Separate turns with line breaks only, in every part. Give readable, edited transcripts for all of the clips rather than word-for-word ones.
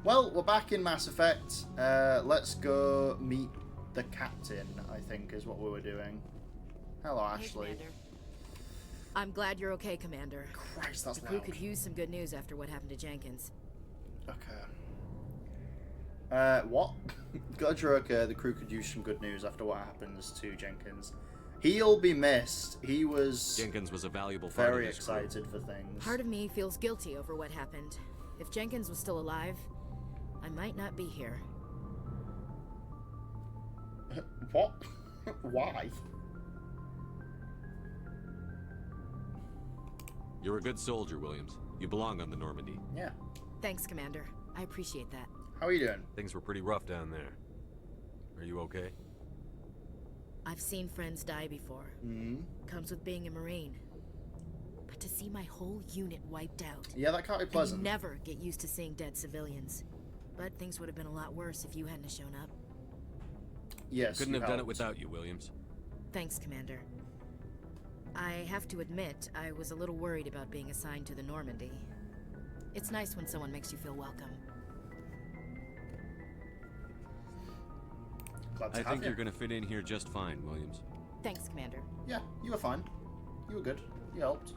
Well, we're back in Mass Effect. Let's go meet the captain, I think, is what we were doing. Hello, Ashley.
Hey, Commander. I'm glad you're okay, Commander.
Christ, that's
the crew
loud.
could use some good news after what happened to Jenkins.
Okay. What? Glad you're okay. The crew could use some good news after what happens to Jenkins. He'll be missed. He was...
Jenkins was a valuable part
very
of this
excited for things.
Part of me feels guilty over what happened. If Jenkins was still alive, I might not be here.
What? Why?
You're a good soldier, Williams. You belong on the Normandy.
Yeah.
Thanks, Commander. I appreciate that.
How are you doing?
Things were pretty rough down there. Are you okay?
I've seen friends die before. Comes with being a Marine. But to see my whole unit wiped out...
Yeah, that can't be pleasant.
I never get used to seeing dead civilians. But things would have been a lot worse if you hadn't shown up.
Yes,
Couldn't
you
have done it
helped.
without you, Williams.
Thanks, Commander. I have to admit, I was a little worried about being assigned to the Normandy. It's nice when someone makes you feel welcome.
Glad to
I
have
think
you.
you're gonna fit in here just fine, Williams.
Thanks, Commander.
Yeah, you were fine. You were good. You helped.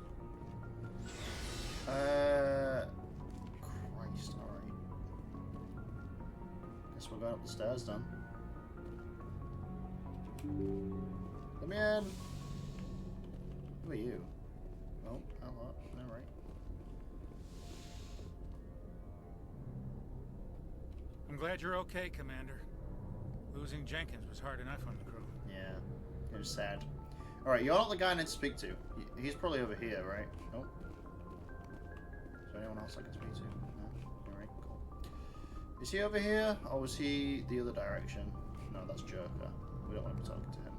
Christ, alright. Guess we're going up the stairs then. Let me in. Who are you? Oh, hello. Alright.
I'm glad you're okay, Commander. Losing Jenkins was hard enough on the crew.
Yeah, it was sad. Alright, you're not the guy I need to speak to. He's probably over here, right? Oh. Is there anyone else I can speak to? No? Alright, cool. Is he over here, or was he the other direction? No, that's Joker. We don't want to be talking to him.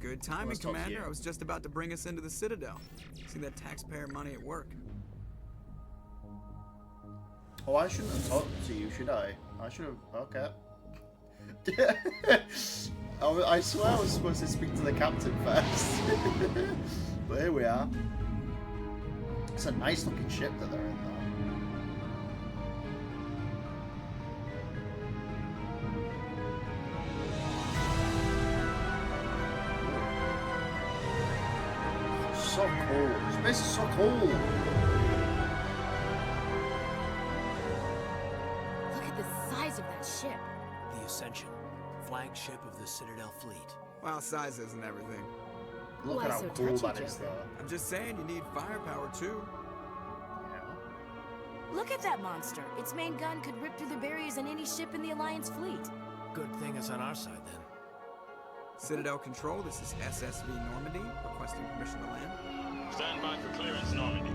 Good timing,
Let's talk to
Commander.
you.
I was just about to bring us into the Citadel. See that taxpayer money at work.
Oh, I shouldn't have talked to you, should I? I should have... Okay. I swear I was supposed to speak to the captain first. But here we are. It's a nice looking ship that they're in, though. So cool. This place is so cool.
Look at the size of that ship.
The Ascension, flagship of the Citadel fleet.
Well, size isn't everything.
Look
Why
at how
so
cool
touchy,
that is,
Joker?
though.
I'm just saying you need firepower too.
Yeah.
Look at that monster. Its main gun could rip through the barriers in any ship in the Alliance fleet.
Good thing it's on our side then.
Citadel Control, this is SSV Normandy, requesting permission to land.
Stand by for clearance, Normandy.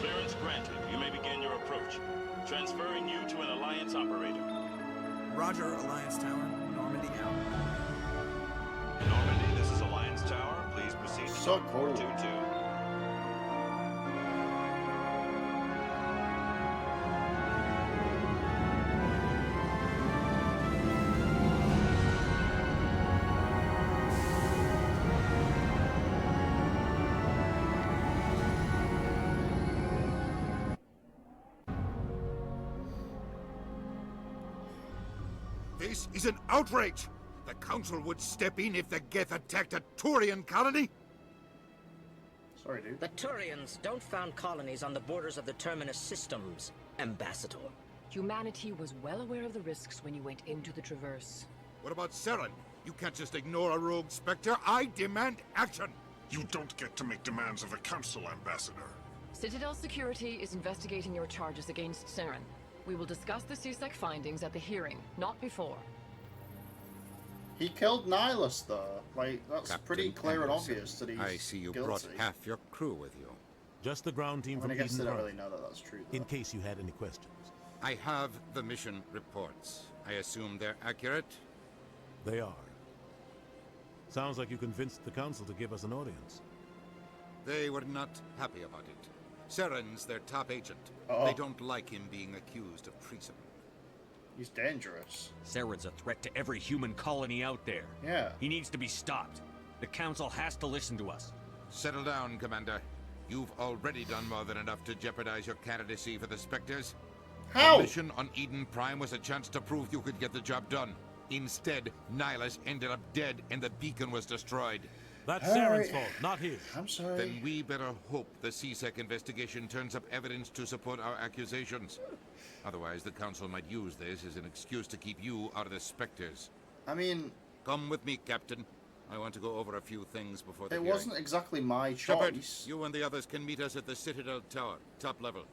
Clearance granted. You may begin your approach. Transferring you to an Alliance operator.
Roger, Alliance Tower, Normandy out.
Normandy, this is Alliance Tower. Please proceed to
So
dock
cool.
422.
This is an outrage! The Council would step in if the Geth attacked a Turian colony?
Sorry, dude.
The Turians don't found colonies on the borders of the Terminus systems, Ambassador.
Humanity was well aware of the risks when you went into the Traverse.
What about Saren? You can't just ignore a rogue Spectre. I demand action!
You don't get to make demands of the Council, Ambassador.
Citadel Security is investigating your charges against Saren. We will discuss the CSEC findings at the hearing, not before.
He killed Nihilus, though. Like, that's
Captain
pretty clear and
Anderson,
obvious that he's
I see you
guilty.
brought half your crew with you.
Just the ground team
I
from
mean, I guess
Eden
they don't
Prime,
really know that that's true, though.
in case you had any questions.
I have the mission reports. I assume they're accurate?
They are. Sounds like you convinced the Council to give us an audience.
They were not happy about it. Saren's their top agent.
Oh.
They don't like him being accused of treason.
He's dangerous.
Saren's a threat to every human colony out there.
Yeah.
He needs to be stopped. The Council has to listen to us.
Settle down, Commander. You've already done more than enough to jeopardize your candidacy for the Spectres.
How?
The mission on Eden Prime was a chance to prove you could get the job done. Instead, Nihilus ended up dead and the beacon was destroyed.
That's
All
Saren's
right.
fault, not his.
I'm sorry.
Then we better hope the CSEC investigation turns up evidence to support our accusations. Otherwise, the Council might use this as an excuse to keep you out of the Spectres.
I mean,
Come with me, Captain. I want to go over a few things before the
it
hearing.
wasn't exactly my
Shepard,
choice.
you and the others can meet us at the Citadel Tower, top level.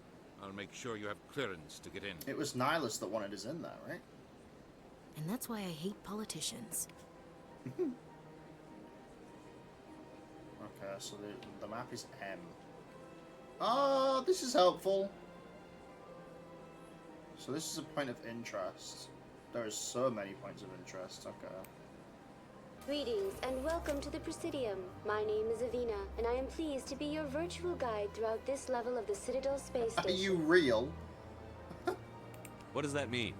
I'll make sure you have clearance to get in.
It was Nihilus that wanted us in there, right?
And that's why I hate politicians.
Okay, so the map is M. Oh, this is helpful. So this is a point of interest. There are so many points of interest. Okay.
Greetings and welcome to the Presidium. My name is Avina, and I am pleased to be your virtual guide throughout this level of the Citadel space station.
Are you real?
What does that mean?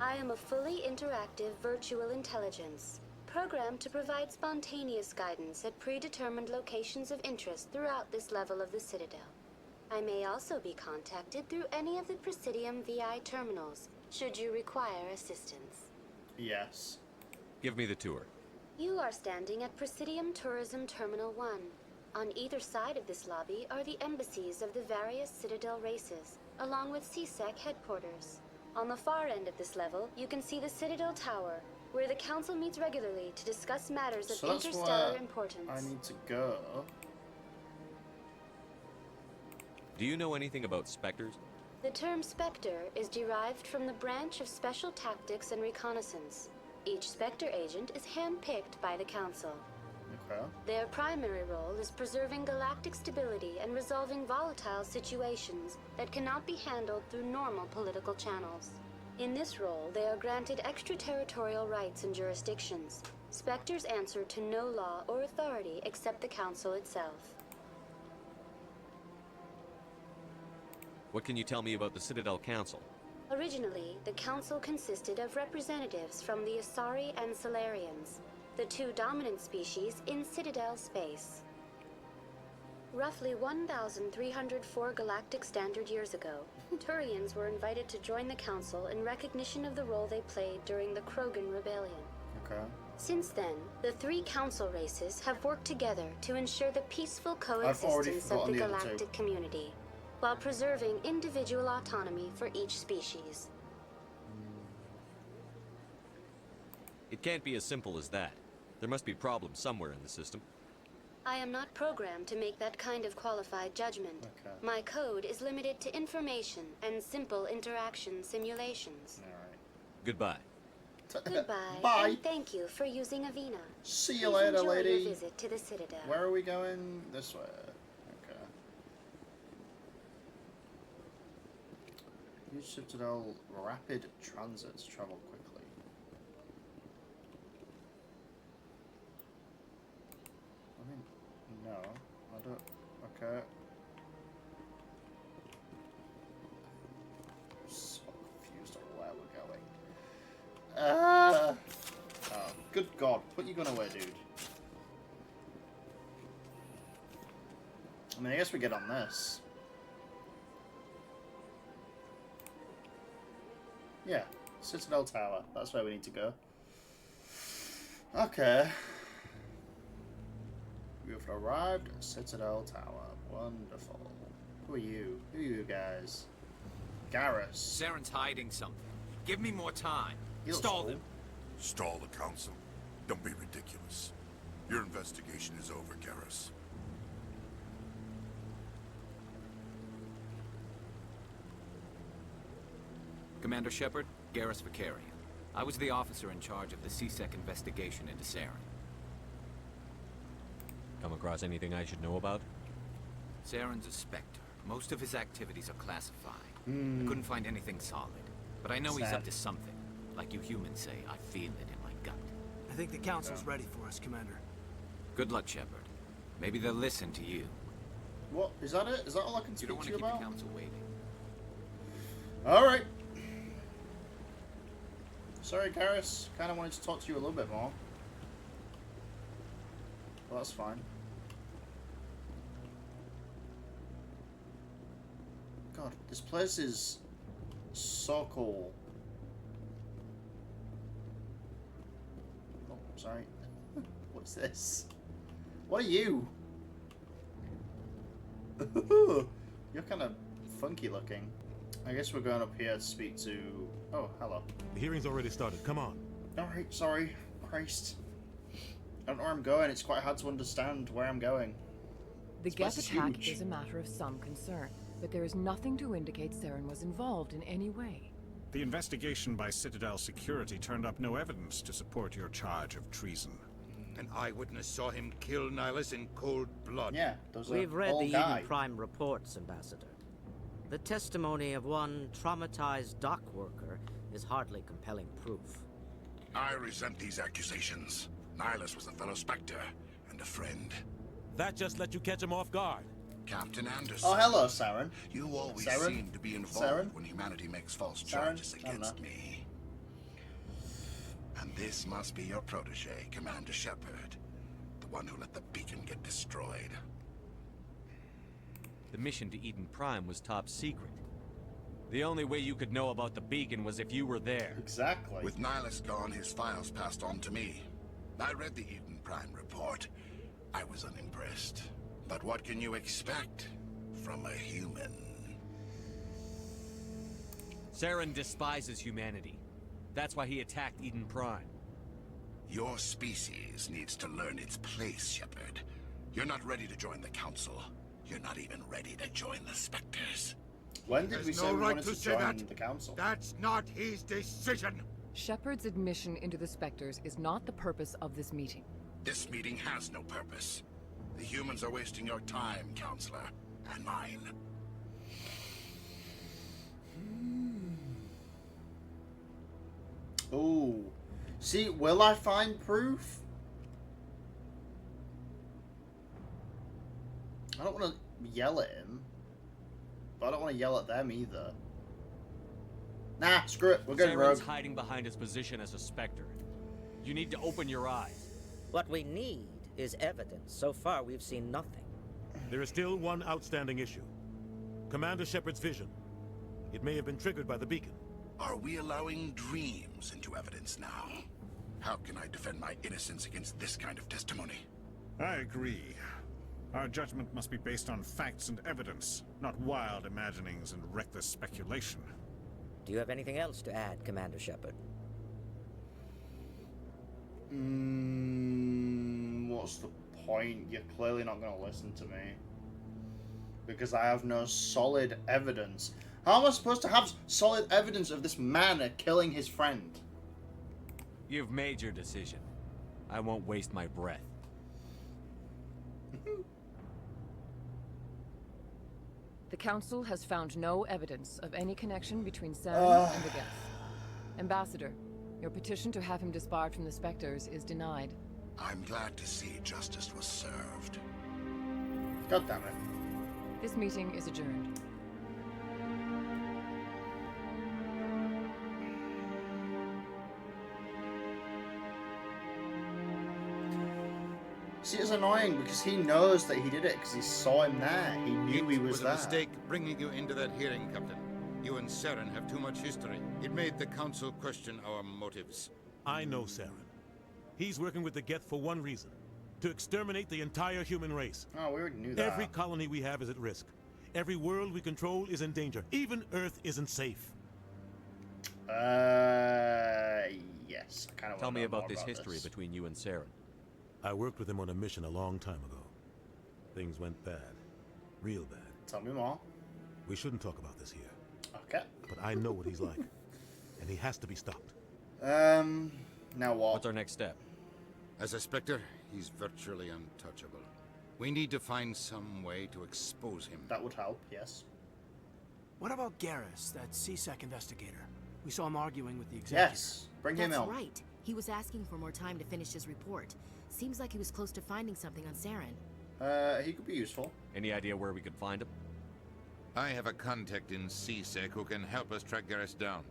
I am a fully interactive virtual intelligence, programmed to provide spontaneous guidance at predetermined locations of interest throughout this level of the Citadel. I may also be contacted through any of the Presidium VI terminals, should you require assistance.
Yes.
Give me the tour.
You are standing at Presidium Tourism Terminal 1. On either side of this lobby are the embassies of the various Citadel races, along with CSEC headquarters. On the far end of this level, you can see the Citadel Tower, where the Council meets regularly to discuss matters of
So that's
interstellar
where
importance.
I need to go.
Do you know anything about Spectres?
The term Spectre is derived from the branch of Special Tactics and Reconnaissance. Each Spectre agent is handpicked by the Council.
Okay.
Their primary role is preserving galactic stability and resolving volatile situations that cannot be handled through normal political channels. In this role, they are granted extraterritorial rights and jurisdictions. Spectres answer to no law or authority except the Council itself.
What can you tell me about the Citadel Council?
Originally, the Council consisted of representatives from the Asari and Solarians, the two dominant species in Citadel space. Roughly 1,304 galactic standard years ago, Turians were invited to join the Council in recognition of the role they played during the Krogan Rebellion.
Okay.
Since then, the three Council races have worked together to ensure the peaceful coexistence of the galactic community, while preserving individual autonomy for each species.
It can't be as simple as that. There must be problems somewhere in the system.
I am not programmed to make that kind of qualified judgment.
Okay.
My code is limited to information and simple interaction simulations.
Alright.
Goodbye.
Goodbye,
Bye.
and thank you for using Avina.
See you
Please
later,
enjoy
lady.
your visit to the Citadel.
Where are we going? This way. Okay. Use Citadel rapid transit to travel quickly. I mean, no, I don't. Okay. I'm so confused on where we're going. Oh, good God. Put your gun away, dude. I mean, I guess we get on this. Yeah, Citadel Tower. That's where we need to go. Okay. We have arrived at Citadel Tower. Wonderful. Who are you? Who are you guys? Garrus.
Saren's hiding something. Give me more time.
He looks
Stall
cool.
them.
Stall the Council. Don't be ridiculous. Your investigation is over, Garrus.
Commander Shepard, Garrus Vicarian. I was the officer in charge of the CSEC investigation into Saren.
Come across anything I should know about?
Saren's a Spectre. Most of his activities are classified.
Hmm.
I couldn't find anything solid. But I know he's
Sad.
up to something. Like you humans say, I feel it in my gut.
I think the Council's ready for us, Commander.
Good luck, Shepard. Maybe they'll listen to you.
What? Is that it? Is that all I can
You
speak
don't want
to
to
you
keep
about?
the Council waiting.
Alright. Sorry, Garrus. Kind of wanted to talk to you a little bit more. Well, that's fine. God, this place is So cool. Oh, sorry. What's this? What are you? You're kind of funky looking. I guess we're going up here to speak to... Oh, hello.
The hearing's already started. Come on.
Alright, sorry. Christ. I don't know where I'm going. It's quite hard to understand where I'm going.
The
This place
Geth
is
attack
huge.
is a matter of some concern, but there is nothing to indicate Saren was involved in any way.
The investigation by Citadel Security turned up no evidence to support your charge of treason.
An eyewitness saw him kill Nihilus in cold blood.
Yeah, those are
We've read
old
the
guy.
Eden Prime reports, Ambassador. The testimony of one traumatized dock worker is hardly compelling proof.
I resent these accusations. Nihilus was a fellow Spectre and a friend.
That just let you catch him off guard.
Captain Anderson.
Oh, hello, Saren.
You always
Saren?
seem to be involved
Saren?
when humanity makes false
Saren?
charges
I don't
against
know.
me. And this must be your protege, Commander Shepard. The one who let the beacon get destroyed.
The mission to Eden Prime was top secret. The only way you could know about the beacon was if you were there.
Exactly.
With Nihilus gone, his files passed on to me. I read the Eden Prime report. I was unimpressed. But what can you expect from a human?
Saren despises humanity. That's why he attacked Eden Prime.
Your species needs to learn its place, Shepard. You're not ready to join the Council. You're not even ready to join the Spectres.
When did we
There's
say
no
we
right
wanted
to
to
say
join
that.
the Council?
That's not his decision.
Shepard's admission into the Spectres is not the purpose of this meeting.
This meeting has no purpose. The humans are wasting your time, Counselor, and mine.
Ooh. See, will I find proof? I don't want to yell at him. But I don't want to yell at them either. Nah, screw it. We're going rogue.
Saren's hiding behind his position as a Spectre. You need to open your eyes.
What we need is evidence. So far, we've seen nothing.
There is still one outstanding issue. Commander Shepard's vision. It may have been triggered by the beacon.
Are we allowing dreams into evidence now? How can I defend my innocence against this kind of testimony?
I agree. Our judgment must be based on facts and evidence, not wild imaginings and reckless speculation.
Do you have anything else to add, Commander Shepard?
What's the point? You're clearly not going to listen to me. Because I have no solid evidence. How am I supposed to have solid evidence of this man killing his friend?
You've made your decision. I won't waste my breath.
The Council has found no evidence of any connection between Saren and the Geth. Ambassador, your petition to have him disbarred from the Spectres is denied.
I'm glad to see justice was served.
God damn it.
This meeting is adjourned.
See, it's annoying because he knows that he did it because he saw him there. He knew he was
It
there.
was a mistake bringing you into that hearing, Captain. You and Saren have too much history. It made the Council question our motives.
I know Saren. He's working with the Geth for one reason. To exterminate the entire human race.
Oh, we already knew that.
Every colony we have is at risk. Every world we control is in danger. Even Earth isn't safe.
Yes. I kind of
Tell me about this history between you and Saren.
I worked with him on a mission a long time ago. Things went bad. Real bad.
Tell me more.
We shouldn't talk about this here.
Okay.
But I know what he's like. And he has to be stopped.
Now what?
What's our next step?
As a Spectre, he's virtually untouchable. We need to find some way to expose him.
That would help, yes.
What about Garrus, that CSEC investigator? We saw him arguing with the executive.
Yes, bring him in.
That's right. He was asking for more time to finish his report. Seems like he was close to finding something on Saren.
He could be useful.
Any idea where we could find him?
I have a contact in CSEC who can help us track Garrus down.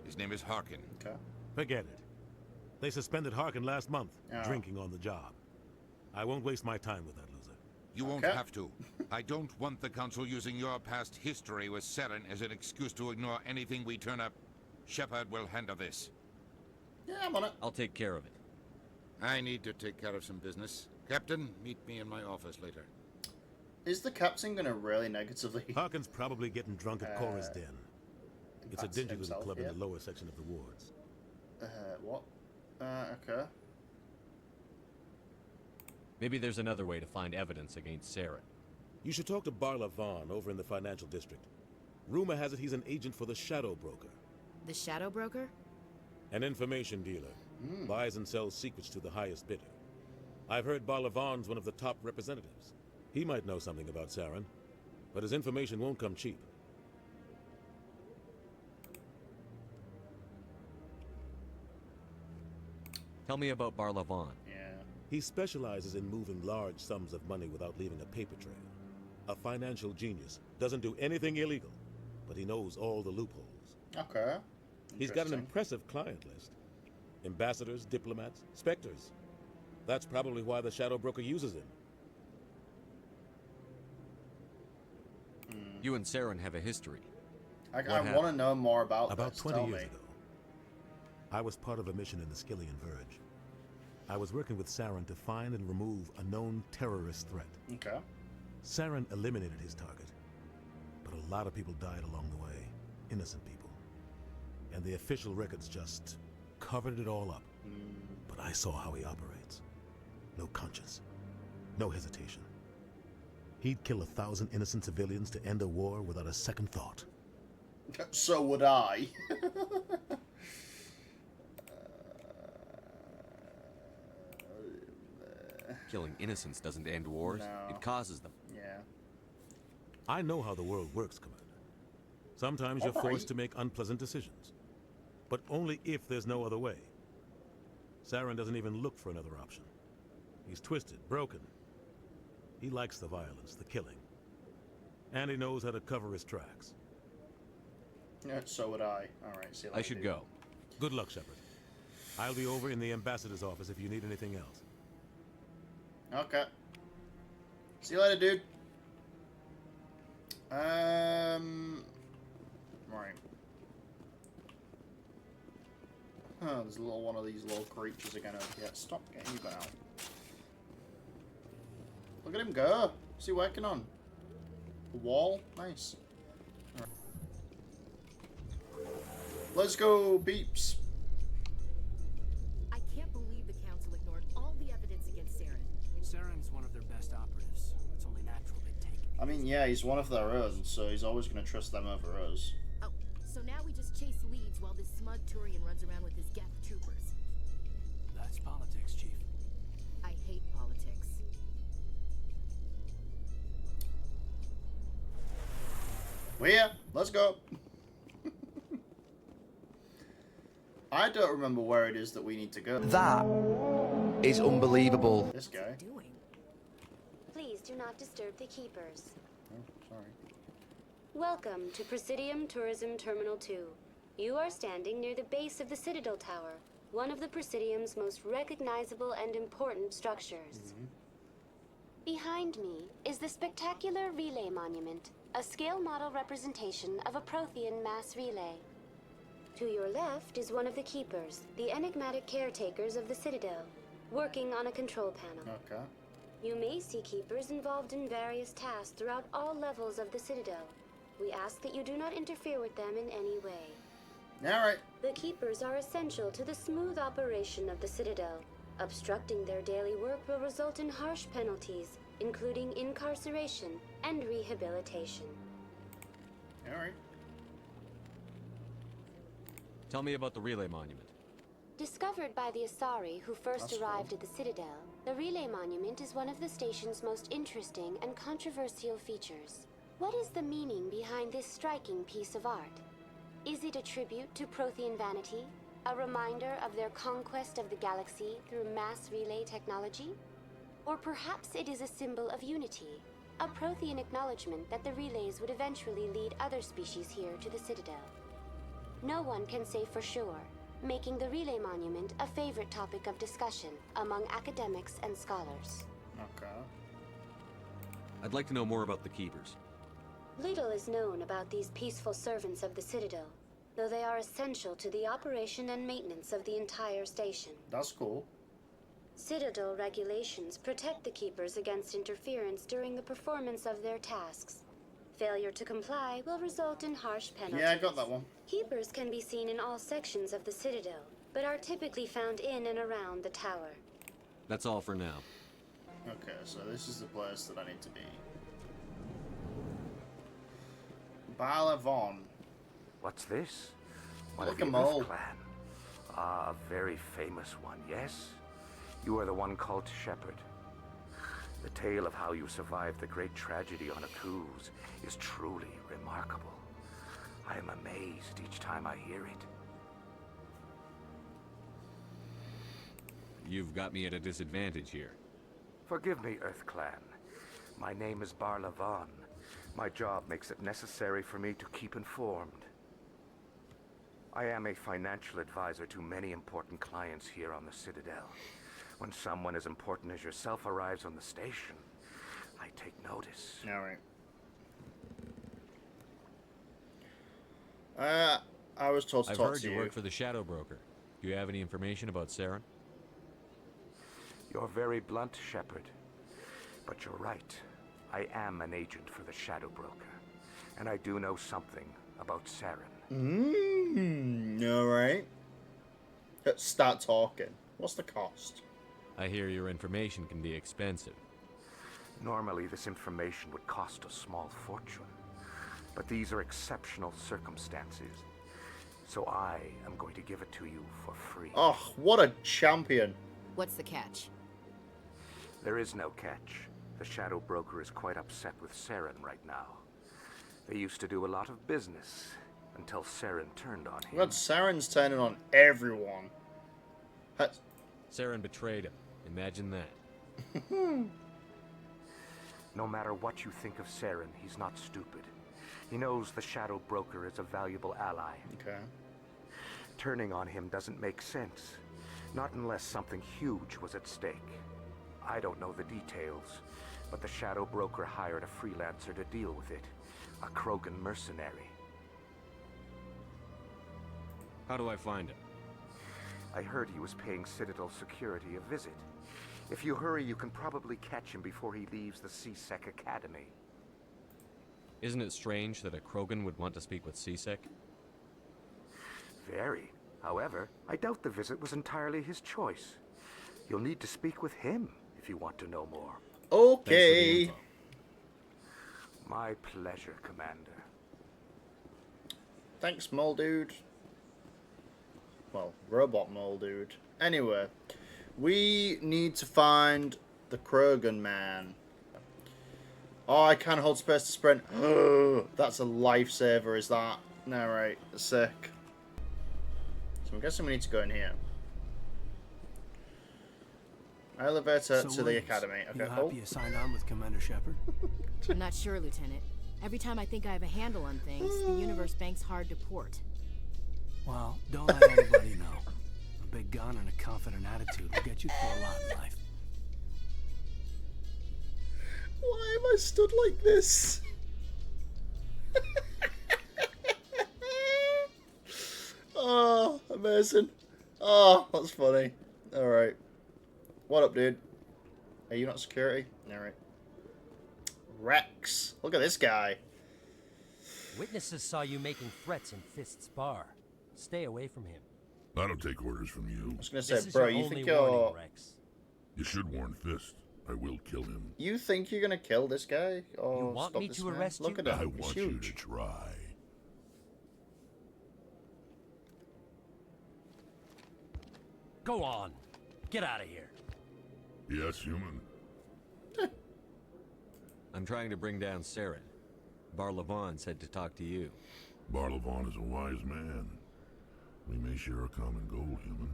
His name is Harkin.
Okay.
Forget it. They suspended Harkin last month,
Oh.
drinking on the job. I won't waste my time with that loser.
You won't
Okay.
have to. I don't want the Council using your past history with Saren as an excuse to ignore anything we turn up. Shepard will handle this.
Yeah, I'm on it.
I'll take care of it.
I need to take care of some business. Captain, meet me in my office later.
Is the captain going to really negatively...
Harkin's probably getting drunk at Cora's Den. It's a dingy little club
here?
in the lower section of the wards.
What? Okay.
Maybe there's another way to find evidence against Saren.
You should talk to Barla Vaughn over in the financial district. Rumor has it he's an agent for the Shadow Broker.
The Shadow Broker?
An information dealer. Buys and sells secrets to the highest bidder. I've heard Barla Vaughn's one of the top representatives. He might know something about Saren, but his information won't come cheap.
Tell me about Barla Vaughn.
Yeah.
He specializes in moving large sums of money without leaving a paper trail. A financial genius. Doesn't do anything illegal, but he knows all the loopholes.
Okay.
He's got an impressive client list. Ambassadors, diplomats, specters. That's probably why the Shadow Broker uses him.
You and Saren have a history.
I want to know more about
About
this.
20
Tell
years
me.
ago, I was part of a mission in the Skillian Verge. I was working with Saren to find and remove a known terrorist threat.
Okay.
Saren eliminated his target, but a lot of people died along the way. Innocent people. And the official records just covered it all up. But I saw how he operates. No conscience. No hesitation. He'd kill 1,000 innocent civilians to end a war without a second thought.
So would I.
Killing innocents doesn't end wars.
No.
It causes them.
Yeah.
I know how the world works, Commander. Sometimes you're forced to make unpleasant decisions. But only if there's no other way. Saren doesn't even look for another option. He's twisted, broken. He likes the violence, the killing. And he knows how to cover his tracks.
Yeah, so would I. Alright, see you later.
I should go.
Good luck, Shepard. I'll be over in the ambassador's office if you need anything else.
Okay. See you later, dude. Right. Oh, there's a little one of these little creatures again over here. Stop getting you out. Look at him go. What's he working on? The wall? Nice. Right. Let's go, beeps.
I can't believe the Council ignored all the evidence against Saren.
Saren's one of their best operatives. It's only natural they take it.
I mean, yeah, he's one of their own, so he's always going to trust them over us.
Oh, so now we just chase leads while this smug Turian runs around with his Geth troopers.
That's politics, Chief.
I hate politics.
Well, yeah, let's go. I don't remember where it is that we need to go.
That is unbelievable.
This guy.
Please do not disturb the keepers.
Oh, sorry.
Welcome to Presidium Tourism Terminal 2. You are standing near the base of the Citadel Tower, one of the Presidium's most recognizable and important structures. Behind me is the spectacular Relay Monument, a scale model representation of a Prothean mass relay. To your left is one of the keepers, the enigmatic caretakers of the Citadel, working on a control panel.
Okay.
You may see keepers involved in various tasks throughout all levels of the Citadel. We ask that you do not interfere with them in any way.
Alright.
The keepers are essential to the smooth operation of the Citadel. Obstructing their daily work will result in harsh penalties, including incarceration and rehabilitation.
Alright.
Tell me about the Relay Monument.
Discovered by the Asari who first arrived at the Citadel, the Relay Monument is one of the station's most interesting and controversial features. What is the meaning behind this striking piece of art? Is it a tribute to Prothean vanity? A reminder of their conquest of the galaxy through mass relay technology? Or perhaps it is a symbol of unity, a Prothean acknowledgement that the relays would eventually lead other species here to the Citadel. No one can say for sure, making the Relay Monument a favorite topic of discussion among academics and scholars.
Okay.
I'd like to know more about the Keepers.
Little is known about these peaceful servants of the Citadel, though they are essential to the operation and maintenance of the entire station.
That's cool.
Citadel regulations protect the Keepers against interference during the performance of their tasks. Failure to comply will result in harsh penalties.
Yeah, I got that one.
Keepers can be seen in all sections of the Citadel, but are typically found in and around the tower.
That's all for now.
Okay, so this is the place that I need to be. Balavon.
What's this? One
Like
of
a
the
mole.
Earth clan. Ah, a very famous one, yes? You are the one called Shepherd. The tale of how you survived the great tragedy on a cruise is truly remarkable. I am amazed each time I hear it.
You've got me at a disadvantage here.
Forgive me, Earth Clan. My name is Barlavon. My job makes it necessary for me to keep informed. I am a financial advisor to many important clients here on the Citadel. When someone as important as yourself arrives on the station, I take notice.
Alright. I was told to
I've
talk
heard
to
you work for the Shadow Broker. Do you have any information about Saren?
You're very blunt, Shepard. But you're right. I am an agent for the Shadow Broker. And I do know something about Saren.
Alright. Let's start talking. What's the cost?
I hear your information can be expensive.
Normally, this information would cost a small fortune. But these are exceptional circumstances. So I am going to give it to you for free.
Oh, what a champion.
What's the catch?
There is no catch. The Shadow Broker is quite upset with Saren right now. They used to do a lot of business until Saren turned on him.
God, Saren's turning on everyone.
Saren betrayed him. Imagine that.
No matter what you think of Saren, he's not stupid. He knows the Shadow Broker is a valuable ally.
Okay.
Turning on him doesn't make sense. Not unless something huge was at stake. I don't know the details, but the Shadow Broker hired a freelancer to deal with it. A Krogan mercenary.
How do I find him?
I heard he was paying Citadel security a visit. If you hurry, you can probably catch him before he leaves the C-Sec Academy.
Isn't it strange that a Krogan would want to speak with C-Sec?
Very. However, I doubt the visit was entirely his choice. You'll need to speak with him if you want to know more.
Okay.
My pleasure, Commander.
Thanks, mole dude. Well, robot mole dude. Anyway, we need to find the Krogan man. Oh, I can't hold space to sprint. That's a lifesaver, is that? No, right. Sick. So I'm guessing we need to go in here. Elevator to the
Williams,
academy. Okay.
You happy you signed on with Commander Shepard?
I'm not sure, Lieutenant. Every time I think I have a handle on things, the universe bank's hard to port.
Well, don't let anybody know. A big gun and a confident attitude will get you through a lot in life.
Why am I stood like this? Oh, amazing. Oh, that's funny. Alright. What up, dude? Are you not security? Alright. Rex. Look at this guy.
Witnesses saw you making threats in Fist's bar. Stay away from him.
I don't take orders from you.
I was gonna say, bro, you think you're...
Rex.
You should warn Fist. I will kill him.
You think you're gonna kill this guy? Or
You want
stop
me
this
to
man?
arrest
Look
you?
at him.
I
He's
want you
huge.
to try.
Go on. Get out of here.
Yes, human.
I'm trying to bring down Saren. Barlavon said to talk to you.
Barlavon is a wise man. We may share a common goal, human.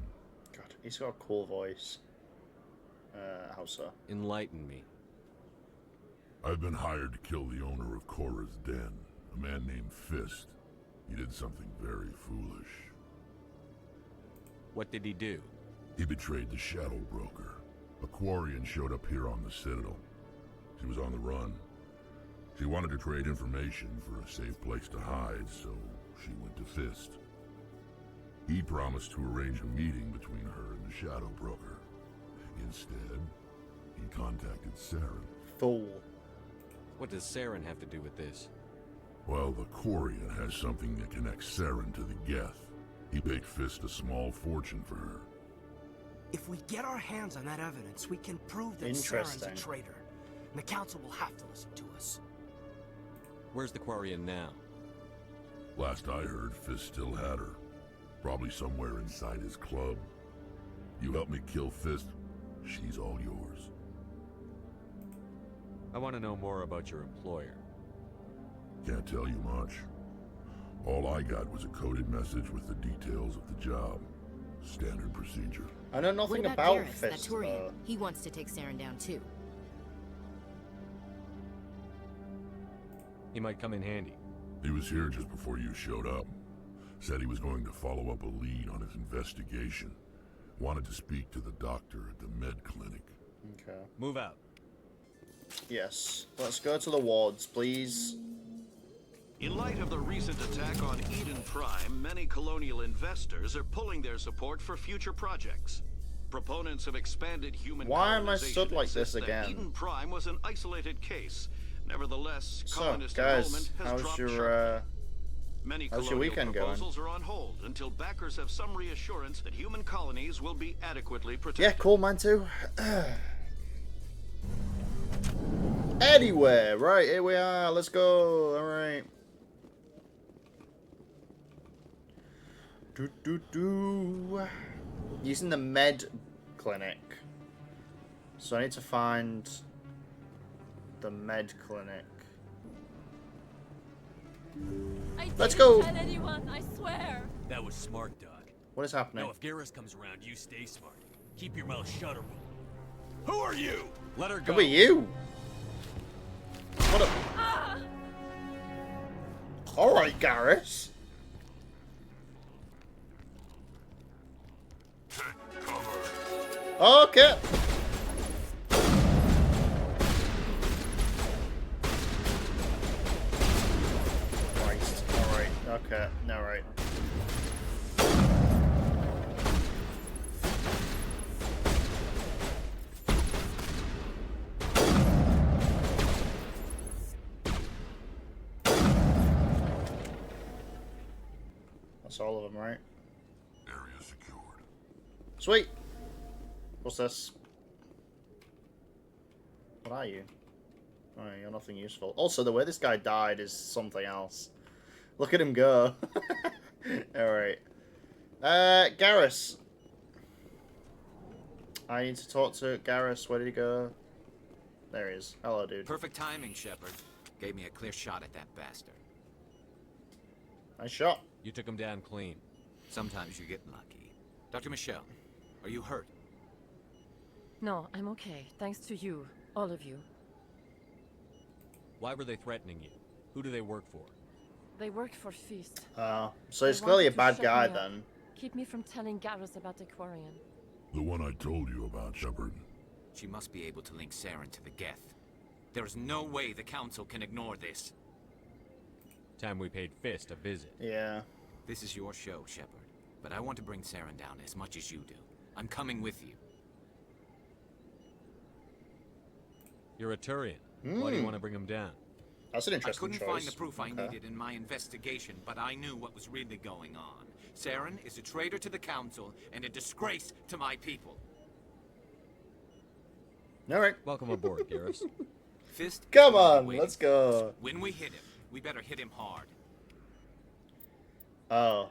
God, he's got a cool voice. How so?
Enlighten me.
I've been hired to kill the owner of Korra's Den, a man named Fist. He did something very foolish.
What did he do?
He betrayed the Shadow Broker. A Quarian showed up here on the Citadel. She was on the run. She wanted to trade information for a safe place to hide, so she went to Fist. He promised to arrange a meeting between her and the Shadow Broker. Instead, he contacted Saren.
Fool.
What does Saren have to do with this?
Well, the Quarian has something that connects Saren to the Geth. He paid Fist a small fortune for her.
If we get our hands on that evidence, we can prove that Saren's a traitor. And the Council will have to listen to us.
Where's the Quarian now?
Last I heard, Fist still had her. Probably somewhere inside his club. You help me kill Fist, she's all yours.
I want to know more about your employer.
Can't tell you much. All I got was a coded message with the details of the job. Standard procedure.
I know nothing
what
about
Garrus, that
Fist.
Turian? He wants to take Saren down too.
He might come in handy.
He was here just before you showed up. Said he was going to follow up a lead on his investigation. Wanted to speak to the doctor at the med clinic.
Okay.
Move out.
Yes. Let's go to the wards, please.
In light of the recent attack on Eden Prime, many colonial investors are pulling their support for future projects. Proponents of expanded human
Why am I
colonization
stood like this
insist that
again?
Eden Prime was an isolated case. Nevertheless,
So,
colonist
guys,
enrollment has
how's
dropped
your
sharply. Many
how's your
colonial
weekend going?
proposals are on hold until backers have some reassurance that human colonies will be adequately protected.
Yeah, cool, mine too. Anyway, right, here we are. Let's go. Alright. Using the med clinic. So I need to find the med clinic. Let's go.
Tell anyone, I swear.
That was smart, Doc.
What is happening?
Now, if Garrus comes around, you stay smart. Keep your mouth shut, or who are you?
Let her go.
Who are you? What a...
Ah!
Alright, Garrus. Okay. Christ. Alright. Okay. Alright. That's all of them, right?
Area secured.
Sweet. What's this? What are you? Oh, you're nothing useful. Also, the way this guy died is something else. Look at him go. Alright. Garrus. I need to talk to Garrus. Where did he go? There he is. Hello, dude.
Perfect timing, Shepard. Gave me a clear shot at that bastard.
Nice shot.
You took him down clean.
Sometimes you get lucky. Dr. Michelle, are you hurt?
No, I'm okay. Thanks to you. All of you.
Why were they threatening you? Who do they work for?
They worked for Feast.
So he's clearly a
wanted to
bad
shut
guy
me up.
then.
Keep me from telling Garrus about the Quarian.
The one I told you about, Shepard.
She must be able to link Saren to the Geth. There is no way the Council can ignore this.
Time we paid Fist a visit.
Yeah.
This is your show, Shepard. But I want to bring Saren down as much as you do. I'm coming with you.
You're a Turian. Why do you want to bring him down?
That's an interesting
I couldn't
choice.
find the proof I needed in my investigation, but I knew what was really going on. Saren is a traitor to the Council and a disgrace to my people.
Alright.
Welcome aboard, Garrus.
Fist.
Come on, let's go.
When we hit him, we better hit him hard.
Oh.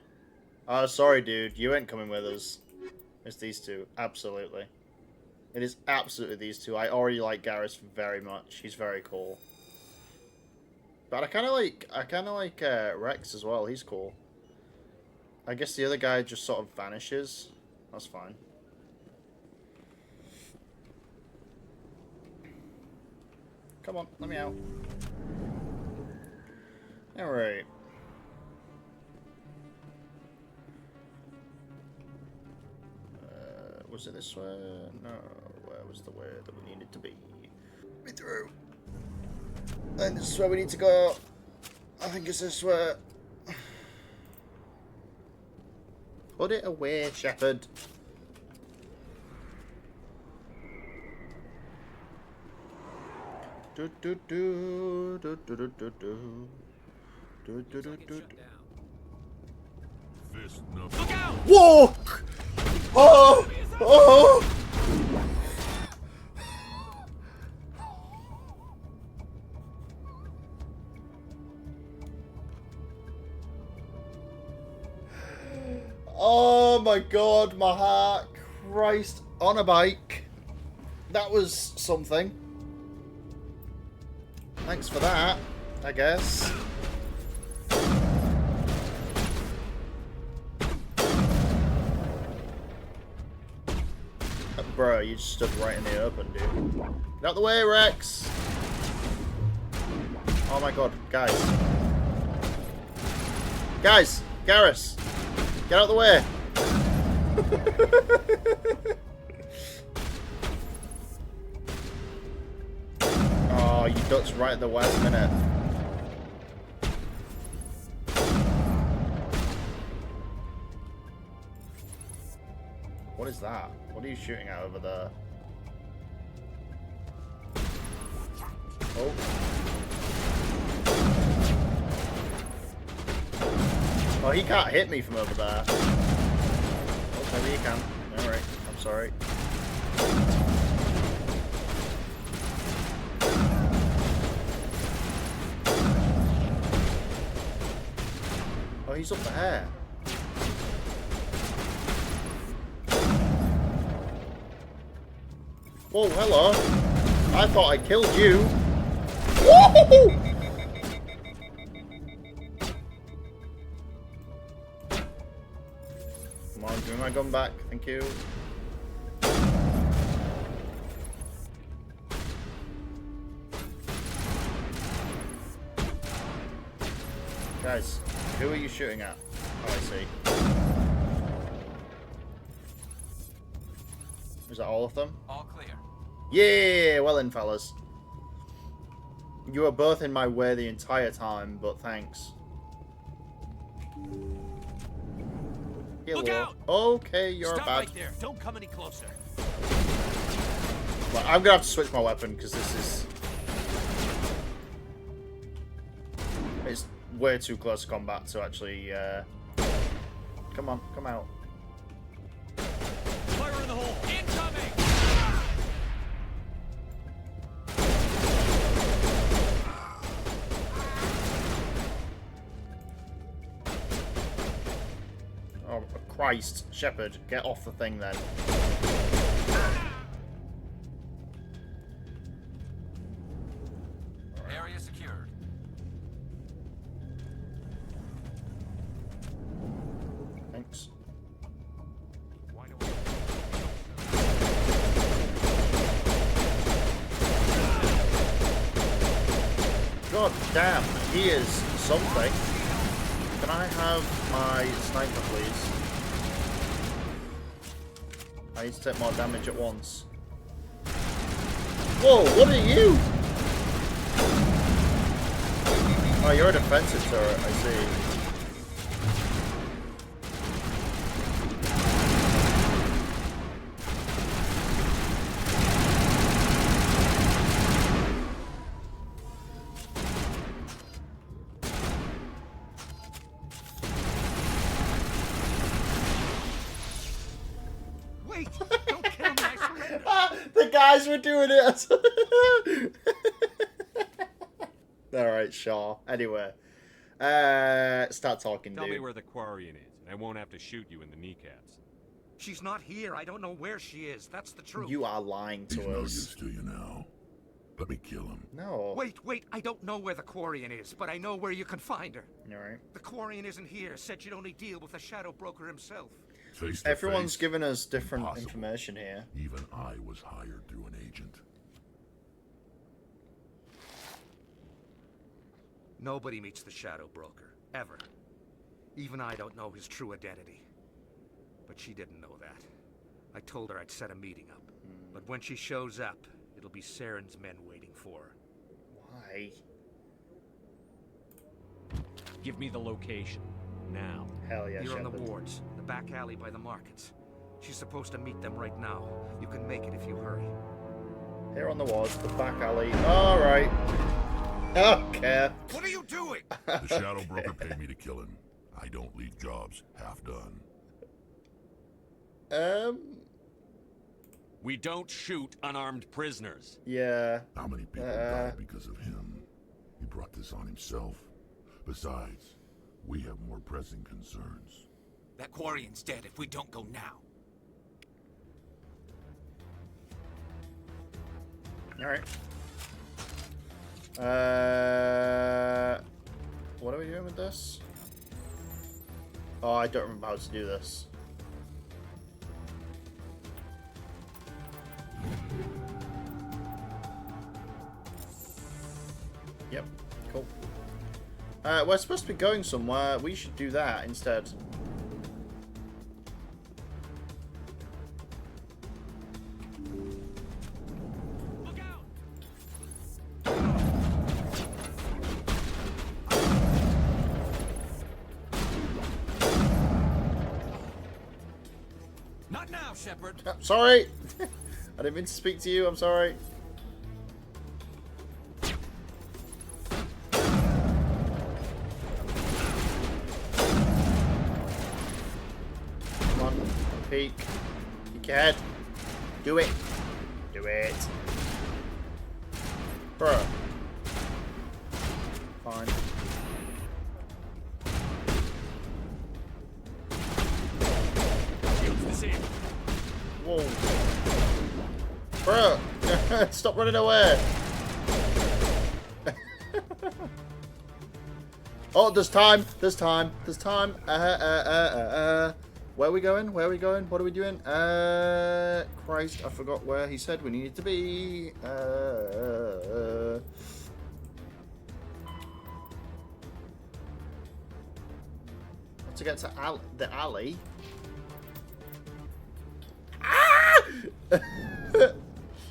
Oh, sorry, dude. You ain't coming with us. It's these two. Absolutely. It is absolutely these two. I already like Garrus very much. He's very cool. But I kind of like Rex as well. He's cool. I guess the other guy just sort of vanishes. That's fine. Come on, let me out. Alright. Was it this way? No. Where was the way that we needed to be? Me through. And this is where we need to go. I think it's this way. Put it away, Shepherd. Do do do do do do do do do do do do.
Fist number.
Look out!
Whoa! Oh! Oh! Oh my god, my heart. Christ. On a bike. That was something. Thanks for that, I guess. Bro, you just stood right in the open, dude. Get out the way, Rex! Oh my god, guys. Guys! Garrus! Get out the way! Oh, you ducked right at the last minute. What is that? What are you shooting at over there? Oh. Oh, he can't hit me from over there. Oh, maybe he can. Alright, I'm sorry. Oh, he's up there. Whoa, hello. I thought I killed you. Woo! Come on, give me my gun back. Thank you. Guys, who are you shooting at? Oh, I see. Is that all of them?
All clear.
Yeah, well then, fellas. You were both in my way the entire time, but thanks.
Look out!
Okay, you're
Stop
bad.
right there. Don't come any closer.
Well, I'm gonna have to switch my weapon because this is... It's way too close combat to actually, Come on, come out.
Fire in the hole. Incoming!
Oh, Christ. Shepherd, get off the thing then.
Area secured.
Thanks. God damn, he is something. Can I have my sniper, please? I need to take more damage at once. Whoa, what are you? Oh, you're a defensive turret, I see.
Wait! Don't kill me, I surrender!
The guys were doing it! Alright, sure. Anyway. Start talking,
Tell
dude.
me where the Quarian is, and I won't have to shoot you in the kneecaps.
She's not here. I don't know where she is. That's the truth.
You are lying to
He's no
us.
use to you now. Let me kill him.
No.
Wait. I don't know where the Quarian is, but I know where you can find her.
Alright.
The Quarian isn't here. Said you'd only deal with the Shadow Broker himself.
Face to
Everyone's
face,
giving us different
impossible.
information here.
Even I was hired through an agent.
Nobody meets the Shadow Broker, ever. Even I don't know his true identity. But she didn't know that. I told her I'd set a meeting up. But when she shows up, it'll be Saren's men waiting for her.
Why?
Give me the location. Now.
Hell yeah,
You're on the
Shepard.
wards, the back alley by the markets. She's supposed to meet them right now. You can make it if you hurry.
Here on the wards, the back alley. Alright. Okay.
What are you doing?
The Shadow Broker paid me to kill him. I don't leave jobs half done.
We don't shoot unarmed prisoners.
Yeah.
How many people died because of him? He brought this on himself. Besides, we have more pressing concerns.
That Quarian's dead if we don't go now.
Alright. What are we doing with this? Oh, I don't remember how to do this. Yep, cool. We're supposed to be going somewhere. We should do that instead.
Not now, Shepard.
Sorry! I didn't mean to speak to you, I'm sorry. Come on, peek. Peek your head. Do it. Do it. Bruh. Fine. Whoa. Bro, stop running away. Oh, there's time. There's time. There's time. Where are we going? Where are we going? What are we doing? Christ, I forgot where he said we needed to be. To get to the alley.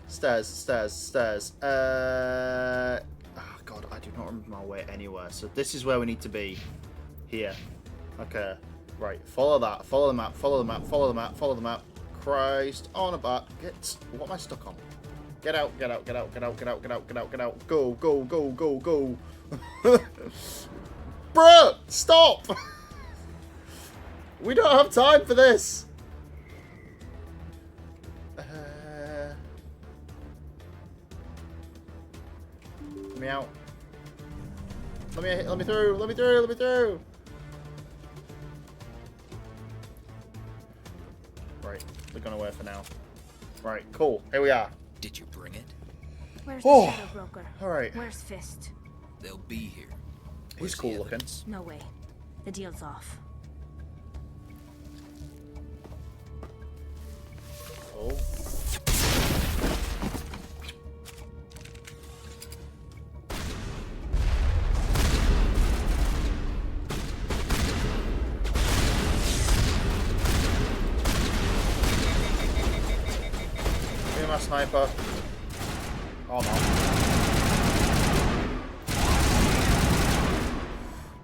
Stairs, stairs, stairs. Oh god, I do not remember my way anywhere. So this is where we need to be. Here. Okay. Right. Follow that. Follow the map. Follow the map. Follow the map. Follow the map. Christ. On about. Get. What am I stuck on? Get out. Get out. Get out. Get out. Get out. Get out. Get out. Get out. Go. Go. Go. Go. Go. Bruh! Stop! We don't have time for this. Let me out. Let me through. Let me through. Let me through. Right, they're gone away for now. Right, cool. Here we are.
Did you bring it?
Where's
Oh.
the Shadow Broker?
All right.
Where's Fist?
They'll be here.
He's cool looking.
No way. The deal's off.
Oh. Give me my sniper. Oh no.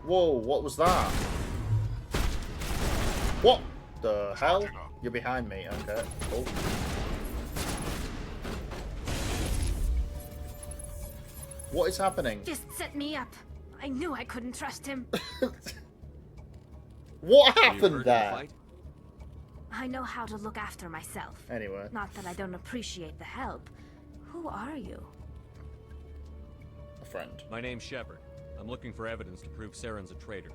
Whoa, what was that? What the hell? You're behind me, okay, cool. What is happening?
Just set me up. I knew I couldn't trust him.
What happened there?
I know how to look after myself.
Anyway.
Not that I don't appreciate the help. Who are you?
A friend.
My name's Shepard. I'm looking for evidence to prove Saren's a traitor.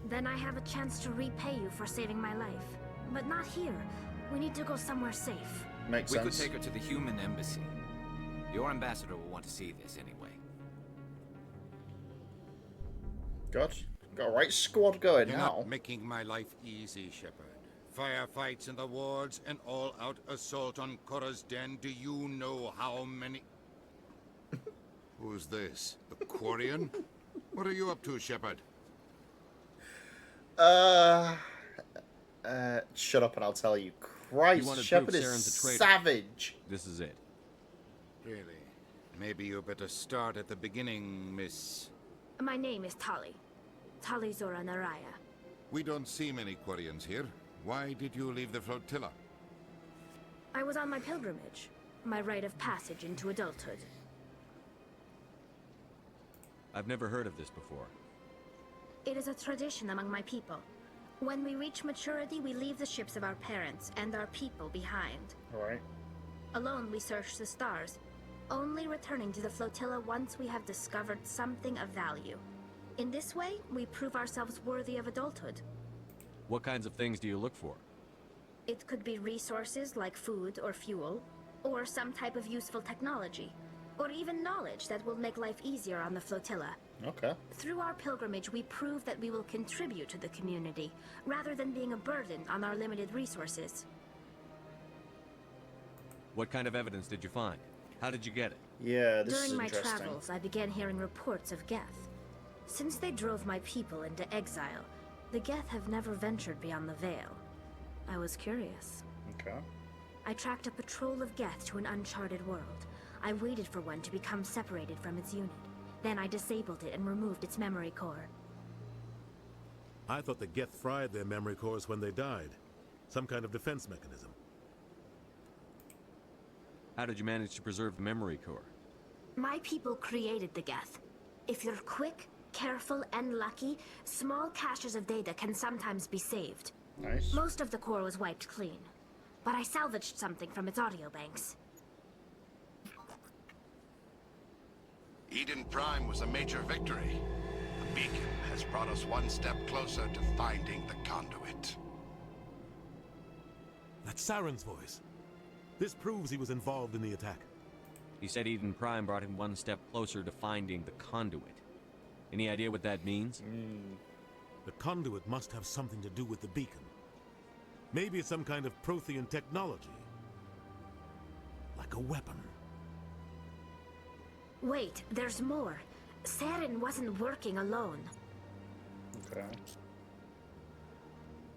Then I have a chance to repay you for saving my life. But not here. We need to go somewhere safe.
Makes
We
sense.
could take her to the human embassy. Your ambassador will want to see this anyway.
God, got a right squad going
You're
now.
not making my life easy, Shepard. Firefights in the wards, an all-out assault on Korra's den. Do you know how many...
Who's this? The Quarian? What are you up to, Shepard?
Shut up and I'll tell you.
You
Christ,
want to
Shepard
prove
is
Saren's a traitor.
savage.
This is it.
Really? Maybe you better start at the beginning, Miss...
My name is Tali. Talizora Naraya.
We don't see many Quarians here. Why did you leave the flotilla?
I was on my pilgrimage, my rite of passage into adulthood.
I've never heard of this before.
It is a tradition among my people. When we reach maturity, we leave the ships of our parents and our people behind.
Alright.
Alone, we search the stars, only returning to the flotilla once we have discovered something of value. In this way, we prove ourselves worthy of adulthood.
What kinds of things do you look for?
It could be resources like food or fuel, or some type of useful technology, or even knowledge that will make life easier on the flotilla.
Okay.
Through our pilgrimage, we prove that we will contribute to the community, rather than being a burden on our limited resources.
What kind of evidence did you find? How did you get it?
Yeah, this
During
is
my
interesting.
travels, I began hearing reports of Geth. Since they drove my people into exile, the Geth have never ventured beyond the Veil. I was curious.
Okay.
I tracked a patrol of Geth to an uncharted world. I waited for one to become separated from its unit. Then I disabled it and removed its memory core.
I thought the Geth fried their memory cores when they died. Some kind of defense mechanism.
How did you manage to preserve the memory core?
My people created the Geth. If you're quick, careful, and lucky, small caches of data can sometimes be saved.
Nice.
Most of the core was wiped clean, but I salvaged something from its audio banks.
Eden Prime was a major victory. The beacon has brought us one step closer to finding the conduit.
That's Saren's voice. This proves he was involved in the attack.
He said Eden Prime brought him one step closer to finding the conduit. Any idea what that means?
The conduit must have something to do with the beacon. Maybe it's some kind of Prothean technology. Like a weapon.
Wait, there's more. Saren wasn't working alone.
Okay.